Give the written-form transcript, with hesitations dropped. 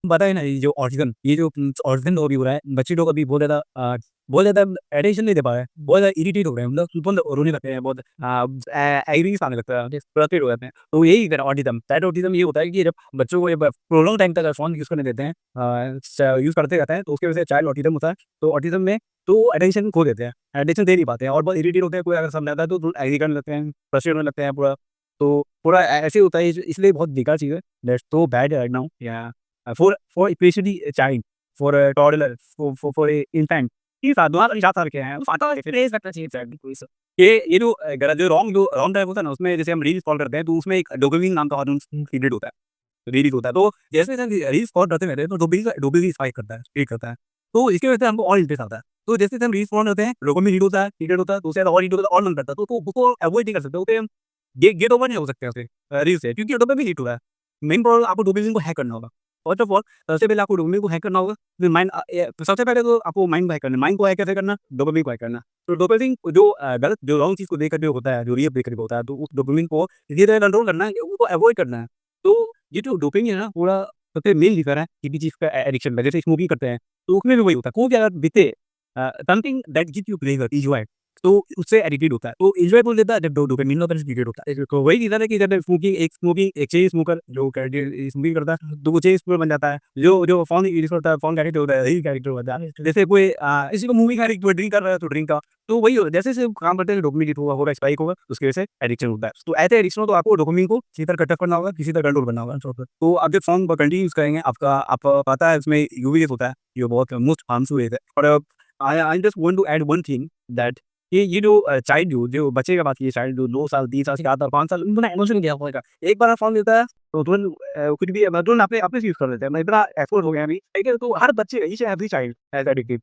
पता है ना, ये जो ऑटिज़्म, ये जो ऑटिज़्म लोग अभी हो रहा है, बच्चे लोग अभी बहुत ज़्यादा अटेंशन नहीं दे पा रहे हैं, बहुत ज़्यादा इरिटेट हो रहे हैं, मतलब तुरंत रोने लगते हैं, बहुत एंग्री आने लगता है, फ्रस्ट्रेट हो जाते हैं। तो यही है ऑटिज़्म, चाइल्ड ऑटिज़्म ये होता है कि जब बच्चों को जब प्रोलॉन्ग टाइम तक अगर फ़ोन यूज़ करने देते हैं, यूज़ करते रहते हैं, तो उसकी वजह से चाइल्ड ऑटिज़म होता है। तो ऑटिज़म में तो अटेंशन खो देते हैं, अटेंशन दे नहीं पाते हैं और बहुत इरिटेट होते हैं, कोई अगर समझाता है तो तुरंत एग्री करने लगते हैं, फ्रस्ट्रेट होने लगते हैं पूरा। तो पूरा ऐसे होता है, इसलिए बहुत बेकार चीज़ है, that's so bad right now या for especially a child, for a toddler, for a infant, ये 7 साल के हैं, 7 साल फेस रखना चाहिए चाइल्ड को ये सब। ये जो गलत जो रॉन्ग टाइप होता है ना, उसमें जैसे हम रील स्क्रॉल करते हैं, तो उसमें एक डोपामाइन नाम का हार्मोन सीक्रेट होता है, रिलीज़ होता है। तो जैसे हम रील स्क्रॉल करते रहते हैं, तो डोपामाइन स्पाइक करता है, क्रिएट करता है। तो इसकी वजह से हमको और इंटरेस्ट आता है। तो जैसे हम रील स्क्रॉल करते हैं, डोपामाइन हिट होता है, सीक्रेट होता है, तो उससे ज़्यादा और हिट होता है, और मन करता है। तो उसको अवॉइड नहीं कर सकते, उसे हम गेट ओवर नहीं हो सकते उससे रील से, क्योंकि डोपामाइन हिट हो रहा है। मेन प्रॉब्लम आपको डोपामाइन को हैक करना होगा। फर्स्ट ऑफ ऑल सबसे पहले आपको डोपामाइन को हैक करना होगा। फिर सबसे पहले तो आपको माइंड को हैक करना है। माइंड को हैक कैसे करना? डोपामाइन को हैक करना। तो डोपामाइन जो गलत जो रॉन्ग चीज़ को देख कर जो होता है, जो रील देख कर के होता है, तो उस डोपामाइन को धीरे-धीरे कंट्रोल करना है, उसको अवॉइड करना है। तो ये जो डोपामाइन है ना, पूरा सबसे मेन लीवर है किसी चीज़ का एडिक्शन में। जैसे स्मोकिंग करते हैं, तो उसमें भी वही होता है। कोई भी अगर बीते something that gives you pleasure, enjoy, तो उससे एडिक्टेड होता है। तो एन्जॉय बोल देता है जब डोपामाइन का पीरियड होता है। तो वही रीज़न है कि जब एक चेन स्मोकर जो स्मोकिंग करता है, तो वो चेन स्मोकर बन जाता है। जो जो फ़ोन यूज़ करता है, फ़ोन का एडिक्ट होता है, रील का एडिक्ट हो जाता है। जैसे कोई किसी को मूवी का एडिक्ट हुआ, ड्रिंक कर रहा है तो ड्रिंक का। तो वही हो जैसे-जैसे काम करते हैं डोपामाइन हिट होगा, स्पाइक होगा, उसकी वजह से एडिक्शन होता है। तो ऐसे एडिक्शन हो तो आपको डोपामाइन को किसी तरह कट ऑफ करना होगा, किसी तरह कंट्रोल करना होगा। तो आप जब फ़ोन कंटिन्यू यूज़ करेंगे, आपको पता है उसमें यूवी रेज़ होता है, ये बहुत मोस्ट हार्मफुल रेज़ है। और I just want to add one thing that ये जो चाइल्ड जो बच्चे का बात की, चाइल्ड जो 2 साल, 3 साल, 4 साल, 5 साल, उनको ना इमोशन क्या होएगा। एक बार फ़ोन मिलता है तो तुरंत कुछ भी तुरंत अपने आप से यूज़ कर लेते हैं। मैं इतना एक्सपोज़ हो गया अभी, ठीक है? तो हर बच्चे each and every child has addicted.